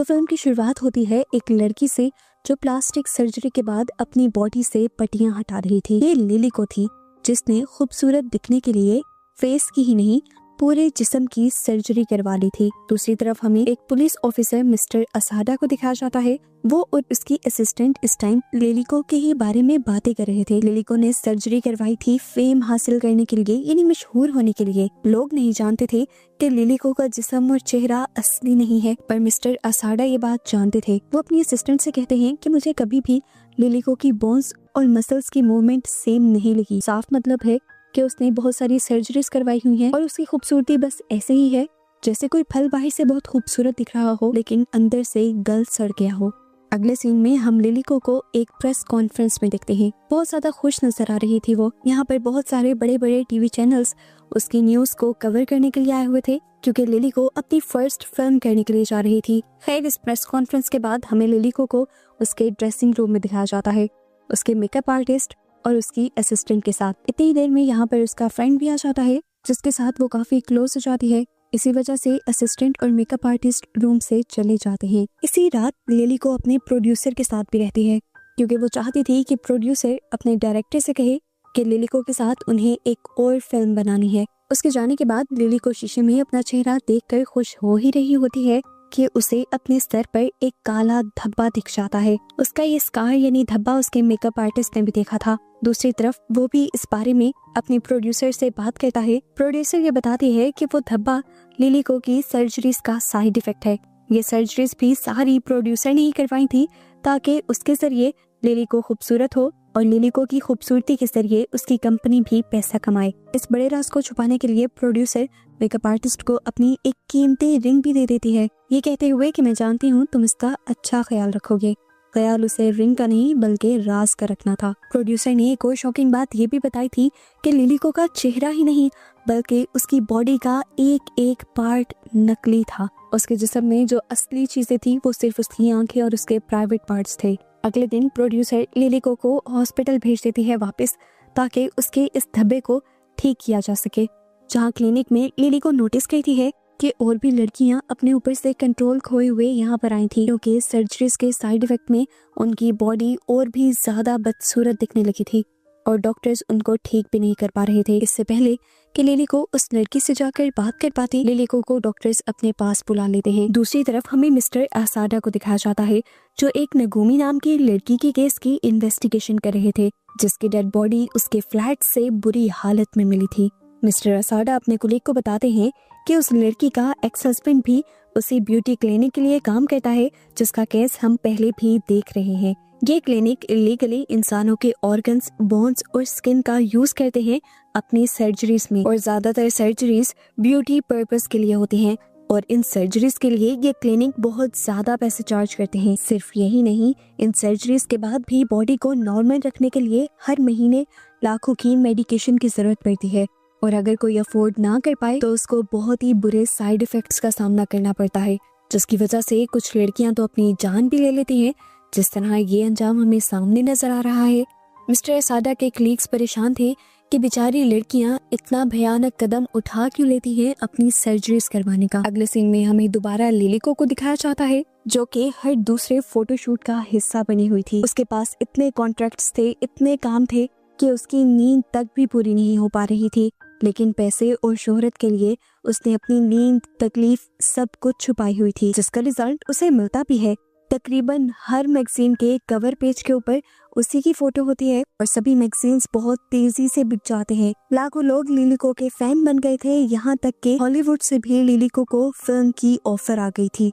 तो फिल्म की शुरुआत होती है एक लड़की से जो प्लास्टिक सर्जरी के बाद अपनी बॉडी से पट्टियां हटा रही थी। ये लिली को थी जिसने खूबसूरत दिखने के लिए फेस की ही नहीं पूरे जिस्म की सर्जरी करवा ली थी। दूसरी तरफ हमें एक पुलिस ऑफिसर मिस्टर असाडा को दिखाया जाता है। वो और उसकी असिस्टेंट इस टाइम लिलिको के ही बारे में बातें कर रहे थे। लिलिको ने सर्जरी करवाई थी फेम हासिल करने के लिए, यानी मशहूर होने के लिए। लोग नहीं जानते थे कि लिलिको का जिस्म और चेहरा असली नहीं है, पर मिस्टर असाडा ये बात जानते थे। वो अपनी असिस्टेंट से कहते हैं कि मुझे कभी भी लिलिको की बोन्स और मसल्स की मूवमेंट सेम नहीं लगी। साफ मतलब है कि उसने बहुत सारी सर्जरीज करवाई हुई हैं और उसकी खूबसूरती बस ऐसे ही है जैसे कोई फल बाहर से बहुत खूबसूरत दिख रहा हो लेकिन अंदर से गल सड़ गया हो। अगले सीन में हम लिलिको को एक प्रेस कॉन्फ्रेंस में देखते हैं। बहुत ज्यादा खुश नजर आ रही थी वो। यहाँ पर बहुत सारे बड़े बड़े टीवी चैनल्स उसकी न्यूज को कवर करने के लिए आए हुए थे क्योंकि लिलिको अपनी फर्स्ट फिल्म करने के लिए जा रही थी। खैर, इस प्रेस कॉन्फ्रेंस के बाद हमें लिलिको को उसके ड्रेसिंग रूम में दिखाया जाता है, उसके मेकअप आर्टिस्ट और उसकी असिस्टेंट के साथ। इतनी देर में यहाँ पर उसका फ्रेंड भी आ जाता है जिसके साथ वो काफी क्लोज हो जाती है। इसी वजह से असिस्टेंट और मेकअप आर्टिस्ट रूम से चले जाते हैं। इसी रात लिली को अपने प्रोड्यूसर के साथ भी रहती है क्योंकि वो चाहती थी कि प्रोड्यूसर अपने डायरेक्टर से कहे कि लिलिको के साथ उन्हें एक और फिल्म बनानी है। उसके जाने के बाद लिली को शीशे में अपना चेहरा देखकर खुश हो ही रही होती है कि उसे अपने सर पर एक काला धब्बा दिख जाता है। उसका ये स्कार यानी धब्बा उसके मेकअप आर्टिस्ट ने भी देखा था। दूसरी तरफ वो भी इस बारे में अपने प्रोड्यूसर से बात करता है। प्रोड्यूसर ये बताती है कि वो धब्बा लिलिको की सर्जरीज का साइड इफेक्ट है। ये सर्जरीज भी सारी प्रोड्यूसर ने ही करवाई थी ताकि उसके जरिए लिलिको खूबसूरत हो और लिलिको की खूबसूरती के जरिए उसकी कंपनी भी पैसा कमाए। इस बड़े राज को छुपाने के लिए प्रोड्यूसर मेकअप आर्टिस्ट को अपनी एक कीमती रिंग भी दे देती है, ये कहते हुए कि मैं जानती हूँ तुम इसका अच्छा ख्याल रखोगे। ख्याल उसे रिंग का नहीं बल्कि राज का रखना था। प्रोड्यूसर ने एक और शॉकिंग बात ये भी बताई थी कि लिलिको का चेहरा ही नहीं बल्कि उसकी बॉडी का एक एक पार्ट नकली था। उसके जिस्म में जो असली चीजें थी वो सिर्फ उसकी आंखें और उसके प्राइवेट पार्ट्स थे। अगले दिन प्रोड्यूसर लिलिको को हॉस्पिटल भेज देती है वापस ताकि उसके इस धब्बे को ठीक किया जा सके। जहाँ क्लिनिक में लिलिको नोटिस करती है कि और भी लड़कियां अपने ऊपर से कंट्रोल खोए हुए यहाँ पर आई थी क्योंकि सर्जरीज के साइड इफेक्ट में उनकी बॉडी और भी ज्यादा बदसूरत दिखने लगी थी और डॉक्टर्स उनको ठीक भी नहीं कर पा रहे थे। इससे पहले कि लिलिको उस लड़की से जाकर बात कर पाती, लिलिको को डॉक्टर्स अपने पास बुला लेते हैं। दूसरी तरफ हमें मिस्टर असाडा को दिखाया जाता है जो एक नगूमी नाम की लड़की के केस की इन्वेस्टिगेशन कर रहे थे जिसकी डेड बॉडी उसके फ्लैट से बुरी हालत में मिली थी। मिस्टर असाडा अपने कुलीग को बताते हैं कि उस लड़की का एक्स हस्बैंड भी उसी ब्यूटी क्लिनिक के लिए काम करता है जिसका केस हम पहले भी देख रहे हैं। ये क्लिनिक इलीगली इंसानों के ऑर्गन्स, बोन्स और स्किन का यूज करते हैं अपनी सर्जरीज में और ज्यादातर सर्जरीज ब्यूटी पर्पस के लिए होती हैं और इन सर्जरीज के लिए ये क्लिनिक बहुत ज्यादा पैसे चार्ज करते हैं। सिर्फ यही नहीं, इन सर्जरीज के बाद भी बॉडी को नॉर्मल रखने के लिए हर महीने लाखों की मेडिकेशन की जरूरत पड़ती है और अगर कोई अफोर्ड ना कर पाए तो उसको बहुत ही बुरे साइड इफेक्ट्स का सामना करना पड़ता है जिसकी वजह से कुछ लड़कियां तो अपनी जान भी ले लेती हैं, जिस तरह ये अंजाम हमें सामने नजर आ रहा है। मिस्टर असाडा के कलीग्स परेशान थे कि बेचारी लड़कियां इतना भयानक कदम उठा क्यों लेती हैं अपनी सर्जरीज करवाने का। अगले सीन में हमें दोबारा लिलिको को दिखाया जाता है जो कि हर दूसरे फोटोशूट का हिस्सा बनी हुई थी। उसके पास इतने कॉन्ट्रैक्ट्स थे, इतने काम थे कि उसकी नींद तक भी पूरी नहीं हो पा रही थी, लेकिन पैसे और शोहरत के लिए उसने अपनी नींद, तकलीफ सब कुछ छुपाई हुई थी जिसका रिजल्ट उसे मिलता भी है। तकरीबन हर मैगजीन के कवर पेज के ऊपर उसी की फोटो होती है और सभी मैगजीन्स बहुत तेजी से बिक जाते हैं। लाखों लोग लिलिको के फैन बन गए थे, यहाँ तक कि हॉलीवुड से भी लिलिको को फिल्म की ऑफर आ गई थी।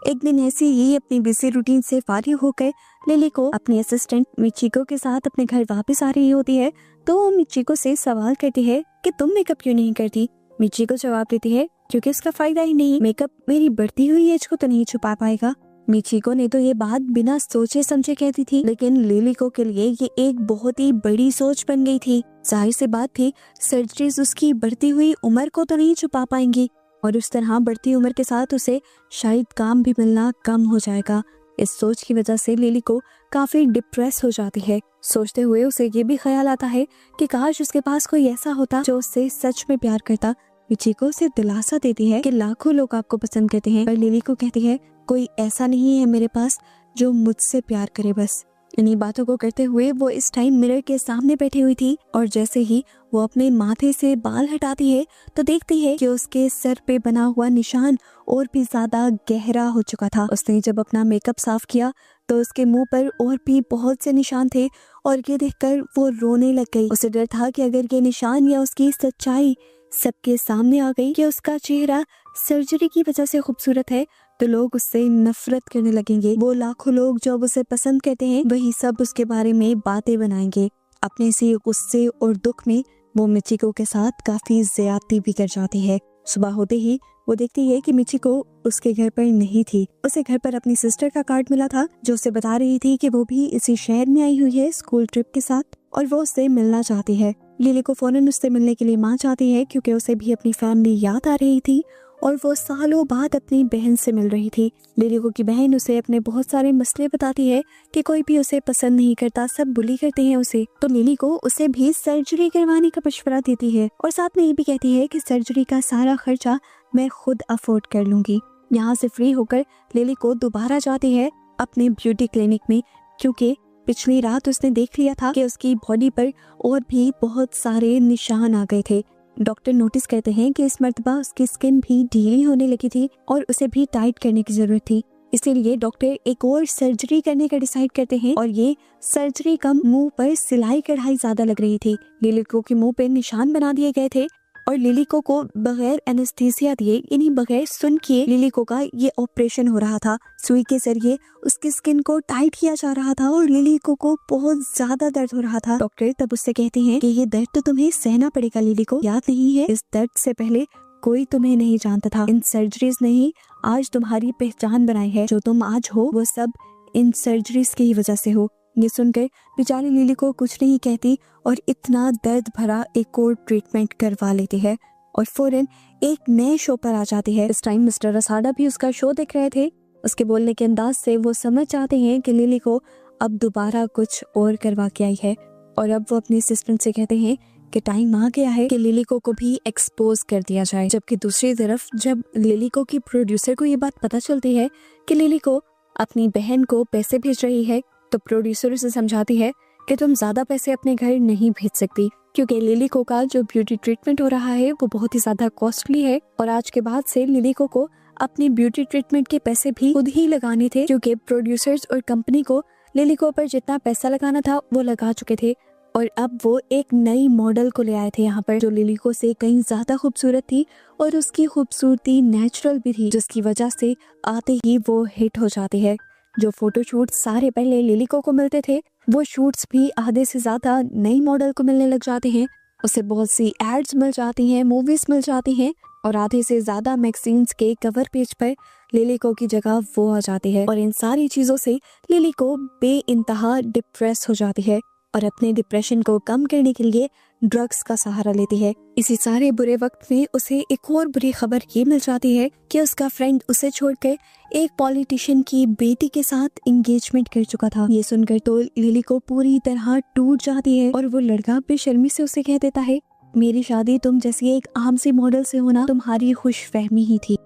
एक दिन ऐसे ही अपनी बिजी रूटीन से फारिग होकर लिलिको अपनी असिस्टेंट मिचिको के साथ अपने घर वापस आ रही होती है तो वो मिचिको से सवाल करती है कि तुम मेकअप क्यों नहीं करती। मिचिको जवाब देती है क्योंकि इसका फायदा ही नहीं, मेकअप मेरी बढ़ती हुई एज को तो नहीं छुपा पाएगा। मिचिको ने तो ये बात बिना सोचे समझे कहती थी, लेकिन लिलिको के लिए ये एक बहुत ही बड़ी सोच बन गई थी। जाहिर सी बात थी सर्जरीज उसकी बढ़ती हुई उम्र को तो नहीं छुपा पाएंगी और उस तरह बढ़ती उम्र के साथ उसे शायद काम भी मिलना कम हो जाएगा। इस सोच की वजह से लिलिको काफी डिप्रेस हो जाती है। सोचते हुए उसे ये भी ख्याल आता है कि काश उसके पास कोई ऐसा होता जो उससे सच में प्यार करता, मिचिको उसे दिलासा देती है कि लाखों लोग आपको पसंद करते हैं, पर लिली को कहती है कोई ऐसा नहीं है मेरे पास जो मुझसे प्यार करे बस। इन्हीं बातों को करते हुए वो इस टाइम मिरर के सामने बैठी हुई थी और जैसे ही वो अपने माथे से बाल हटाती है तो देखती है कि उसके सर पे बना हुआ निशान और भी ज्यादा गहरा हो चुका था। उसने जब अपना मेकअप साफ किया तो उसके मुंह पर और भी बहुत से निशान थे और ये देखकर वो रोने लग गई। उसे डर था कि अगर ये निशान या उसकी सच्चाई सबके सामने आ गई कि उसका चेहरा सर्जरी की वजह से खूबसूरत है तो लोग उससे नफरत करने लगेंगे। वो लाखों लोग जो अब उसे पसंद करते हैं वही सब उसके बारे में बातें बनाएंगे। अपने इसी गुस्से और दुख में वो मिचिको के साथ काफी ज्यादती भी कर जाती है। सुबह होते ही वो देखती है कि मिचिको उसके घर पर नहीं थी। उसे घर पर अपनी सिस्टर का कार्ड मिला था जो उसे बता रही थी कि वो भी इसी शहर में आई हुई है स्कूल ट्रिप के साथ और वो उससे मिलना चाहती है। लिली को फौरन उससे मिलने के लिए माँ चाहती है क्योंकि उसे भी अपनी फैमिली याद आ रही थी और वो सालों बाद अपनी बहन से मिल रही थी। लिली को की बहन उसे अपने बहुत सारे मसले बताती है कि कोई भी उसे पसंद नहीं करता, सब बुली करते हैं उसे। तो लिली को उसे भी सर्जरी करवाने का मशवरा देती है और साथ में ये भी कहती है कि सर्जरी का सारा खर्चा मैं खुद अफोर्ड कर लूंगी। यहाँ से फ्री होकर लिली को दोबारा जाती है अपने ब्यूटी क्लिनिक में क्योंकि पिछली रात उसने देख लिया था कि उसकी बॉडी पर और भी बहुत सारे निशान आ गए थे। डॉक्टर नोटिस करते हैं कि इस मर्तबा उसकी स्किन भी ढीली होने लगी थी और उसे भी टाइट करने की जरूरत थी। इसीलिए डॉक्टर एक और सर्जरी करने का डिसाइड करते हैं और ये सर्जरी कम मुंह पर सिलाई कढ़ाई ज्यादा लग रही थी। लिली को के मुंह पे निशान बना दिए गए थे और लिली को बगैर एनेस्थीसिया दिए यानी बगैर सुन किए लिली को का ये ऑपरेशन हो रहा था। सुई के जरिए उसकी स्किन को टाइट किया जा रहा था और लिली को बहुत ज्यादा दर्द हो रहा था। डॉक्टर तब उससे कहते हैं कि ये दर्द तो तुम्हें सहना पड़ेगा लिली को, याद नहीं है इस दर्द से पहले कोई तुम्हें नहीं जानता था। इन सर्जरीज ने ही आज तुम्हारी पहचान बनाई है, जो तुम आज हो वो सब इन सर्जरीज की ही वजह से हो। ये सुनकर बेचारी लिली को कुछ नहीं कहती और इतना दर्द भरा एक और ट्रीटमेंट करवा लेती है और फौरन एक नए शो पर आ जाती है। इस टाइम मिस्टर रसाडा भी उसका शो देख रहे थे। उसके बोलने के अंदाज से वो समझ जाते हैं कि लिली को अब दोबारा कुछ और करवा के आई है और अब वो अपनी असिस्टेंट से कहते हैं कि टाइम आ गया है कि लिली को भी एक्सपोज कर दिया जाए। जबकि दूसरी तरफ जब लिली को की प्रोड्यूसर को ये बात पता चलती है कि लिली को अपनी बहन को पैसे भेज रही है तो प्रोड्यूसर उसे समझाती है कि तुम ज्यादा पैसे अपने घर नहीं भेज सकती क्योंकि लिली को का जो ब्यूटी ट्रीटमेंट हो रहा है वो बहुत ही ज्यादा कॉस्टली है और आज के बाद से लिली को अपनी ब्यूटी ट्रीटमेंट के पैसे भी खुद ही लगाने थे क्योंकि प्रोड्यूसर्स और कंपनी को लिली को पर जितना पैसा लगाना था वो लगा चुके थे और अब वो एक नई मॉडल को ले आए थे यहाँ पर जो लिली को से कहीं ज्यादा खूबसूरत थी और उसकी खूबसूरती नेचुरल भी थी जिसकी वजह से आते ही वो हिट हो जाती है। जो फोटोशूट सारे पहले लिली को मिलते थे वो शूट्स भी आधे से ज्यादा नई मॉडल को मिलने लग जाते हैं। उसे बहुत सी एड्स मिल जाती हैं, मूवीज मिल जाती हैं और आधे से ज्यादा मैगजीन्स के कवर पेज पर लिली को की जगह वो आ जाती है और इन सारी चीजों से लिली को बेइंतहा डिप्रेस हो जाती है और अपने डिप्रेशन को कम करने के लिए ड्रग्स का सहारा लेती है। इसी सारे बुरे वक्त में उसे एक और बुरी खबर ये मिल जाती है कि उसका फ्रेंड उसे छोड़कर एक पॉलिटिशियन की बेटी के साथ एंगेजमेंट कर चुका था। ये सुनकर तो लिली को पूरी तरह टूट जाती है और वो लड़का बेशर्मी से उसे कह देता है मेरी शादी तुम जैसी एक आम सी मॉडल से होना तुम्हारी खुशफहमी ही थी।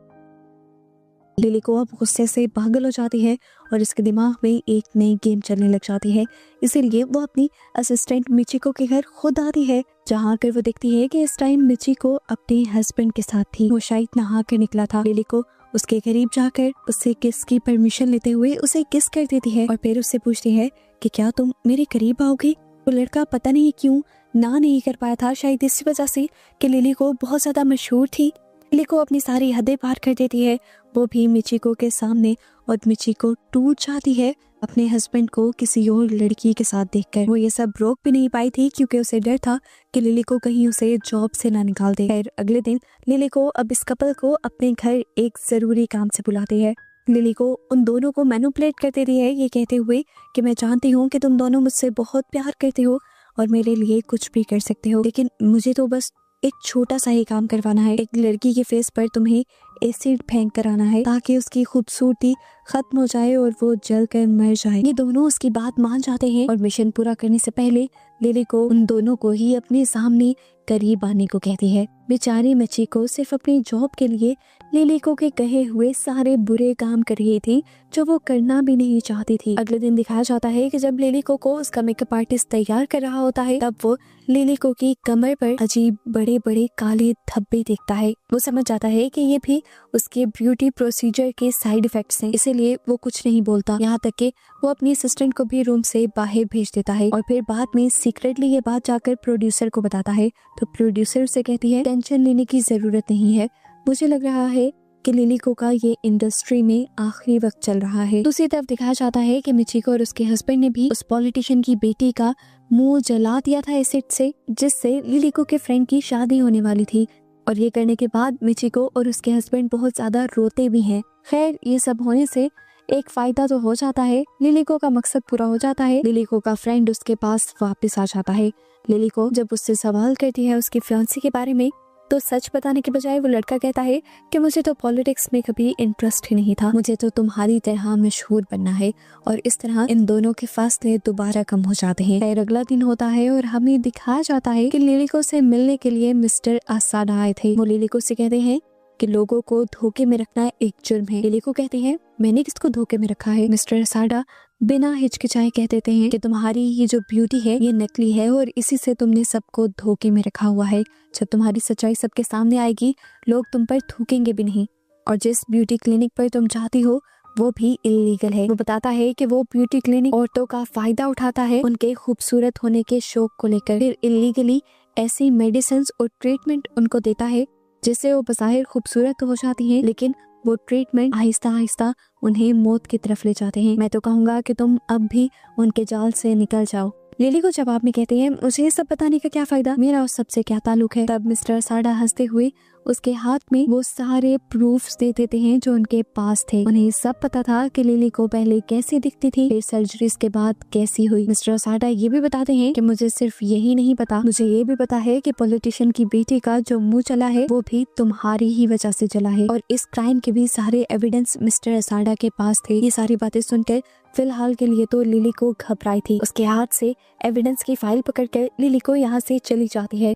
लिली को अब गुस्से से पागल हो जाती है और इसके दिमाग में एक नई गेम चलने लग जाती है। इसीलिए वो अपनी असिस्टेंट मिचिको के घर खुद आती है जहाँ कर वो देखती है कि इस टाइम मिचिको अपने हस्बैंड के साथ थी। वो शायद नहा कर निकला था। लिली को उसके करीब जाकर उससे किस की परमिशन लेते हुए उसे किस कर देती है और फिर उससे पूछती है कि क्या तुम मेरे करीब आओगे। वो लड़का पता नहीं क्यों ना नहीं कर पाया था, शायद इसी वजह से कि लिली को बहुत ज्यादा मशहूर थी। लिली को अपनी सारी हदें पार कर देती है वो भी मिचिको के सामने और मिचिको टूट जाती है अपने हस्बैंड को किसी और लड़की के साथ देखकर। वो ये सब रोक भी नहीं पाई थी क्योंकि उसे डर था कि लिली को कहीं उसे जॉब से ना निकाल दे। खैर अगले दिन लिली को अब इस कपल को अपने घर एक जरूरी काम से बुलाती है। लिली को उन दोनों को मैनिपुलेट कर देती है ये कहते हुए कि मैं जानती हूँ कि तुम दोनों मुझसे बहुत प्यार करते हो और मेरे लिए कुछ भी कर सकते हो, लेकिन मुझे तो बस एक छोटा सा ही काम करवाना है। एक लड़की के फेस पर तुम्हें एसिड फेंक कर आना है ताकि उसकी खूबसूरती खत्म हो जाए और वो जल कर मर जाए। ये दोनों उसकी बात मान जाते हैं और मिशन पूरा करने से पहले लिली को उन दोनों को ही अपने सामने करीब आने को कहती है। बेचारी मिचिको सिर्फ अपनी जॉब के लिए लिलिको के कहे हुए सारे बुरे काम कर रही थी जो वो करना भी नहीं चाहती थी। अगले दिन दिखाया जाता है कि जब लिलिको को उसका मेकअप आर्टिस्ट तैयार कर रहा होता है तब वो लिलिको की कमर पर अजीब बड़े बड़े काले धब्बे देखता है। वो समझ जाता है कि ये भी उसके ब्यूटी प्रोसीजर के साइड इफेक्ट्स हैं, इसीलिए वो कुछ नहीं बोलता। यहाँ तक कि वो अपनी असिस्टेंट को भी रूम से बाहर भेज देता है और फिर बाद में सीक्रेटली ये बात जाकर प्रोड्यूसर को बताता है। तो प्रोड्यूसर उसे कहती है टेंशन लेने की जरूरत नहीं है, मुझे लग रहा है कि लिलिको का ये इंडस्ट्री में आखिरी वक्त चल रहा है। दूसरी तरफ दिखाया जाता है कि मिचिको और उसके हस्बैंड ने भी उस पॉलिटिशियन की बेटी का मुंह जला दिया था एसिड से, जिससे लिलिको के फ्रेंड की शादी होने वाली थी। और ये करने के बाद मिचिको और उसके हस्बैंड बहुत ज्यादा रोते भी हैं। खैर ये सब होने से एक फायदा तो हो जाता है, लिलिको का मकसद पूरा हो जाता है। लिलिको का फ्रेंड उसके पास वापस आ जाता है। लिलिको जब उससे सवाल करती है उसके फियांसे के बारे में तो सच बताने के बजाय वो लड़का कहता है कि मुझे तो पॉलिटिक्स में कभी इंटरेस्ट ही नहीं था, मुझे तो तुम्हारी तरह मशहूर बनना है। और इस तरह इन दोनों के फासले दोबारा कम हो जाते हैं। फिर अगला दिन होता है और हमें दिखाया जाता है कि लिलिको से मिलने के लिए मिस्टर असाडा आए थे। वो लिलिको से कहते हैं कि लोगों को धोखे में रखना एक जुर्म है। लिलिको कहते हैं मैंने किसको धोखे में रखा है। मिस्टर असाडा बिना हिचकिचाए कह देते हैं कि तुम्हारी ये जो ब्यूटी है ये नकली है और इसी से तुमने सबको धोखे में रखा हुआ है। जब तुम्हारी सच्चाई सबके सामने आएगी लोग तुम पर थूकेंगे भी नहीं, और जिस ब्यूटी क्लिनिक पर तुम चाहती हो वो भी इलीगल है। वो बताता है कि वो ब्यूटी क्लिनिक औरतों का फायदा उठाता है उनके खूबसूरत होने के शौक को लेकर, फिर इलीगली ऐसी मेडिसिन और ट्रीटमेंट उनको देता है जिससे वो बज़ाहिर खूबसूरत तो हो जाती हैं, लेकिन वो ट्रीटमेंट आहिस्ता आहिस्ता उन्हें मौत की तरफ ले जाते हैं। मैं तो कहूँगा कि तुम अब भी उनके जाल से निकल जाओ। लिली को जवाब में कहते हैं मुझे ये सब बताने का क्या फायदा, मेरा उस सब से क्या ताल्लुक है। तब मिस्टर असाडा हंसते हुए उसके हाथ में वो सारे प्रूफ्स दे देते हैं जो उनके पास थे। उन्हें सब पता था कि लिली को पहले कैसी दिखती थी, फिर सर्जरीज के बाद कैसी हुई। मिस्टर असाडा ये भी बताते हैं कि मुझे सिर्फ यही नहीं पता, मुझे ये भी पता है कि पॉलिटिशियन की बेटी का जो मुंह चला है वो भी तुम्हारी ही वजह से चला है, और इस क्राइम के भी सारे एविडेंस मिस्टर असाडा के पास थे। ये सारी बातें सुनकर फिलहाल के लिए तो लिली को घबराई थी। उसके हाथ से एविडेंस की फाइल पकड़कर लिली को यहाँ से चली जाती है।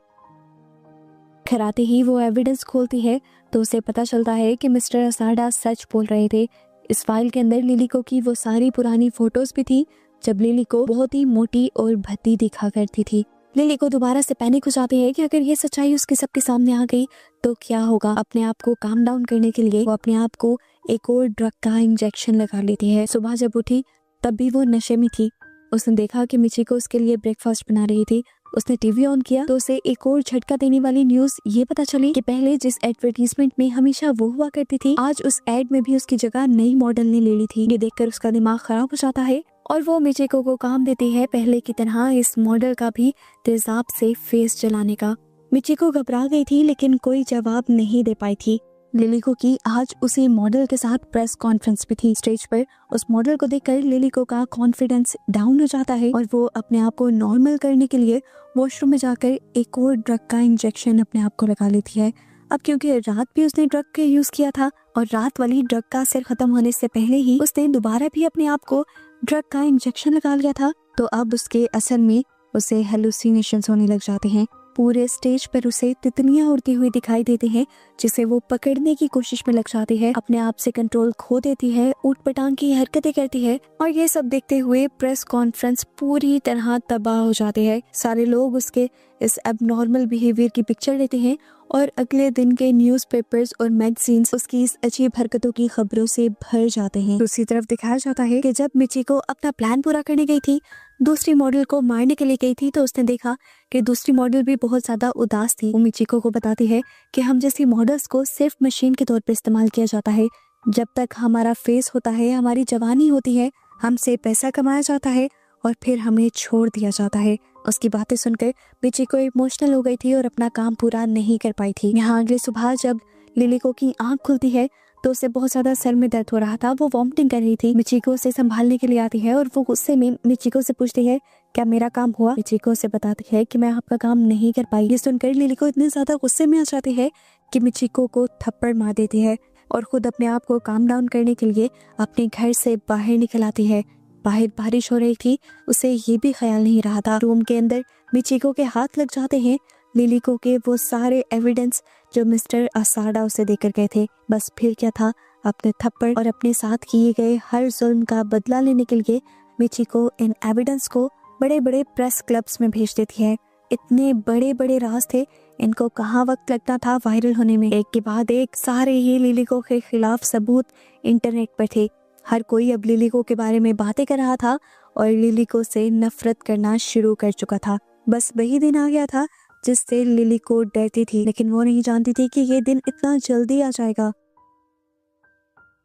घर आते ही वो एविडेंस खोलती है तो उसे पता चलता है कि मिस्टर असाडा सच बोल रहे थे। इस फाइल के अंदर लिली को की वो सारी पुरानी फोटोज भी थी जब लिली को बहुत ही मोटी और भद्दी दिखा करती थी। लिली को दोबारा से पैनिक हो जाती है कि अगर ये सच्चाई उसके सबके सामने आ गई तो क्या होगा। अपने आप को काम डाउन करने के लिए वो अपने आप को एक और ड्रग का इंजेक्शन लगा लेती है। सुबह जब उठी तब भी वो नशे में थी। उसने देखा कि मिचिको उसके लिए ब्रेकफास्ट बना रही थी। उसने टीवी ऑन किया तो उसे एक और झटका देने वाली न्यूज ये पता चली कि पहले जिस एडवर्टीजमेंट में हमेशा वो हुआ करती थी, आज उस एड में भी उसकी जगह नई मॉडल ने ले ली थी। ये देखकर उसका दिमाग खराब हो जाता है और वो मिचिको को काम देती है पहले की तरह इस मॉडल का भी तेजाब से फेस जलाने का। मिचिको घबरा गई थी लेकिन कोई जवाब नहीं दे पाई थी। लिलिको की आज उसी मॉडल के साथ प्रेस कॉन्फ्रेंस भी थी। स्टेज पर उस मॉडल को देखकर लिलिको का कॉन्फिडेंस डाउन हो जाता है और वो अपने आप को नॉर्मल करने के लिए वॉशरूम में जाकर एक और ड्रग का इंजेक्शन अपने आप को लगा लेती है। अब क्योंकि रात भी उसने ड्रग का यूज किया था और रात वाली ड्रग का असर खत्म होने से पहले ही उसने दोबारा भी अपने आप को ड्रग का इंजेक्शन लगा लिया था, तो अब उसके असर में उसे हेलुसिनेशंस होने लग जाते हैं। पूरे स्टेज पर उसे तितलियां उड़ती हुई दिखाई देती हैं जिसे वो पकड़ने की कोशिश में लग जाती है, अपने आप से कंट्रोल खो देती है, ऊट-पटांग की हरकतें करती है। और ये सब देखते हुए प्रेस कॉन्फ्रेंस पूरी तरह तबाह हो जाते हैं। सारे लोग उसके इस एबनॉर्मल बिहेवियर की पिक्चर लेते हैं और अगले दिन के न्यूज़पेपर्स और मैगजीन्स उसकी इस अजीब हरकतों की खबरों से भर जाते हैं। दूसरी तरफ दिखाया जाता है कि जब मिचिको अपना प्लान पूरा करने गई थी, दूसरी मॉडल को मारने के लिए गई थी, तो उसने देखा कि दूसरी मॉडल भी बहुत ज्यादा उदास थी। वो मिचिको को बताती है कि हम जैसी मॉडल्स को सिर्फ मशीन के तौर पर इस्तेमाल किया जाता है। जब तक हमारा फेस होता है, हमारी जवानी होती है, हमसे पैसा कमाया जाता है और फिर हमें छोड़ दिया जाता है। उसकी बातें सुनकर मिचिको इमोशनल हो गई थी और अपना काम पूरा नहीं कर पाई थी। यहाँ अगली सुबह जब लिलिको की आंख खुलती है तो उसे बहुत ज्यादा सर में दर्द हो रहा था, वो वॉमिटिंग कर रही थी। मिचिको उसे संभालने के लिए आती है और वो गुस्से में मिचिको से पूछती है क्या मेरा काम हुआ। मिचिको से बताती है कि मैं आपका काम नहीं कर पाई। ये सुनकर लिलिको इतने ज्यादा गुस्से में आ जाती है कि मिचिको को थप्पड़ मार देती है। और खुद अपने आप को काम डाउन करने के लिए अपने घर से बाहर निकल आती है। बाहर बारिश हो रही थी, उसे ये भी ख्याल नहीं रहा था। रूम के अंदर मिचिको के हाथ लग जाते हैं लिलिको के वो सारे एविडेंस जो मिस्टर असाडा उसे देकर गए थे। बस फिर क्या था, अपने थप्पड़ और अपने साथ किए गए हर जुल्म का बदला लेने के लिए मिचिको इन एविडेंस को बड़े बड़े प्रेस क्लब्स में भेज देती है। इतने बड़े बड़े राज थे, इनको कहाँ वक्त लगता था वायरल होने में। एक के बाद एक सारे ही लिलिको के खिलाफ सबूत इंटरनेट पर थे। हर कोई अब लिलिको के बारे में बातें कर रहा था और लिलिको से नफरत करना शुरू कर चुका था। बस वही दिन आ गया था जिससे लिलिको डरती थी, लेकिन वो नहीं जानती थी कि ये दिन इतना जल्दी आ जाएगा।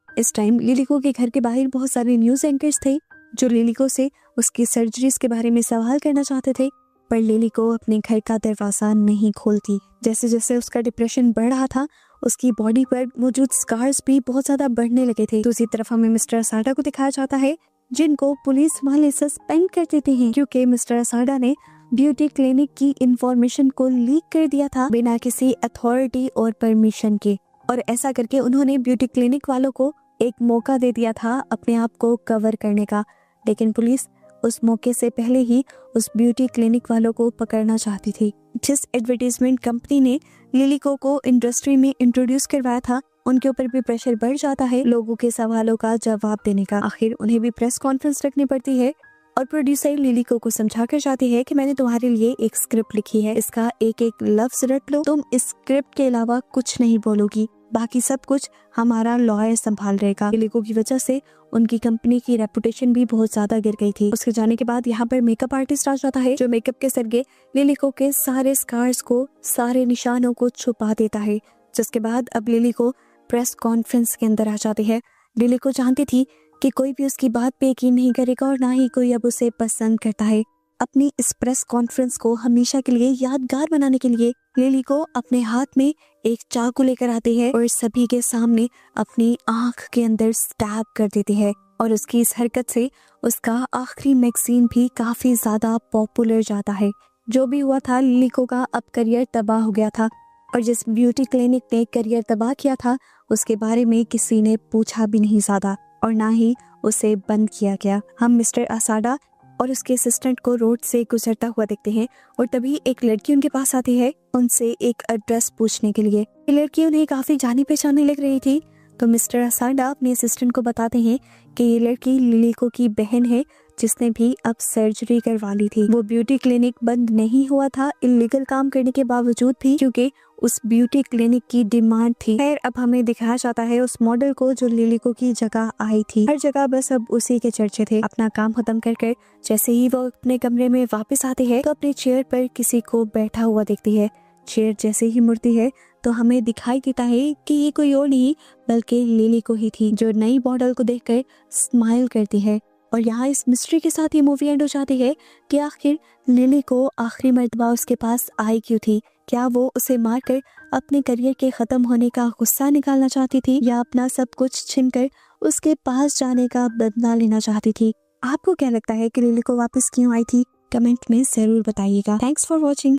इस टाइम लिलिको के घर के बाहर बहुत सारे न्यूज एंकर्स थे जो लिलिको से उसकी सर्जरीज के बारे में सवाल करना चाहते थे, पर लिलिको अपने घर का दरवाजा नहीं खोलती। जैसे जैसे उसका डिप्रेशन बढ़ रहा था, उसकी बॉडी पर मौजूद स्कार्स भी बहुत ज्यादा बढ़ने लगे थे। दूसरी तरफ हमें मिस्टर असाडा को दिखाया जाता है, जिनको पुलिस वाले सस्पेंड कर देते हैं क्योंकि मिस्टर असाडा ने ब्यूटी क्लिनिक की इंफॉर्मेशन को लीक कर दिया था बिना किसी अथॉरिटी और परमिशन के। और ऐसा करके उन्होंने ब्यूटी क्लिनिक वालों को एक मौका दे दिया था अपने आप को कवर करने का, लेकिन पुलिस उस मौके से पहले ही उस ब्यूटी क्लिनिक वालों को पकड़ना चाहती थी। जिस एडवर्टाइजमेंट कंपनी ने लिलिको को इंडस्ट्री में इंट्रोड्यूस करवाया था, उनके ऊपर भी प्रेशर बढ़ जाता है लोगों के सवालों का जवाब देने का। आखिर उन्हें भी प्रेस कॉन्फ्रेंस रखनी पड़ती है और प्रोड्यूसर लिलिको को समझा कर जाती है कि मैंने तुम्हारे लिए एक स्क्रिप्ट लिखी है, इसका एक एक लफ्ज रट लो, तुम इस स्क्रिप्ट के अलावा कुछ नहीं बोलोगी, बाकी सब कुछ हमारा लॉयर संभाल रहेगा। लिलिको की वजह से उनकी कंपनी की रेपुटेशन भी बहुत ज्यादा गिर गई थी। उसके जाने के बाद यहाँ पर मेकअप आर्टिस्ट आ जाता है जो मेकअप के जरिए लिलिको के सारे स्कार्स को, सारे निशानों को छुपा देता है। जिसके बाद अब लिलिको प्रेस कॉन्फ्रेंस के अंदर आ जाती है। लिलिको जानती थी कि कोई भी उसकी बात पे यकीन नहीं करेगा और ना ही कोई अब उसे पसंद करता है। अपनी इस प्रेस कॉन्फ्रेंस को हमेशा के लिए यादगार बनाने के लिए लिलिको अपने हाथ में एक चाकू लेकर आती है और सभी के सामने अपनी आंख के अंदर स्टैब कर देती है। और उसकी इस हरकत से उसका आखिरी मैगजीन भी काफी ज्यादा पॉपुलर जाता है। जो भी हुआ था, लिलिको का अब करियर तबाह हो गया था और जिस ब्यूटी क्लिनिक ने करियर तबाह किया था उसके बारे में किसी ने पूछा भी नहीं ज्यादा और ना ही उसे बंद किया गया। हम मिस्टर असाडा और उसके असिस्टेंट को रोड से गुजरता हुआ देखते हैं और तभी एक लड़की उनके पास आती है उनसे एक एड्रेस पूछने के लिए। ये लड़की उन्हें काफी जानी पहचानी लग रही थी, तो मिस्टर असाडा अपने असिस्टेंट को बताते हैं कि ये लड़की लिलिको की बहन है जिसने भी अब सर्जरी करवा ली थी। वो ब्यूटी क्लिनिक बंद नहीं हुआ था इलीगल काम करने के बावजूद भी, क्योंकि उस ब्यूटी क्लिनिक की डिमांड थी। खैर अब हमें दिखाया जाता है उस मॉडल को जो लिलिको की जगह आई थी। हर जगह बस अब उसी के चर्चे थे। अपना काम खत्म कर जैसे ही वो अपने कमरे में वापस आती है तो अपने चेयर पर किसी को बैठा हुआ देखती है। चेयर जैसे ही मुड़ती है तो हमें दिखाई देता है कि ये कोई और नहीं बल्कि लिलिको ही थी, जो नई मॉडल को देखकर स्माइल करती है। और यहाँ इस मिस्ट्री के साथ ये मूवी एंड हो जाती है कि आखिर लिलिको आखिरी मर्तबा उसके पास आई क्यों थी। क्या वो उसे मारकर अपने करियर के खत्म होने का गुस्सा निकालना चाहती थी या अपना सब कुछ छीनकर उसके पास जाने का बदला लेना चाहती थी। आपको क्या लगता है कि लिलिको वापस क्यों आई थी? कमेंट में जरूर बताइएगा। Thanks for watching.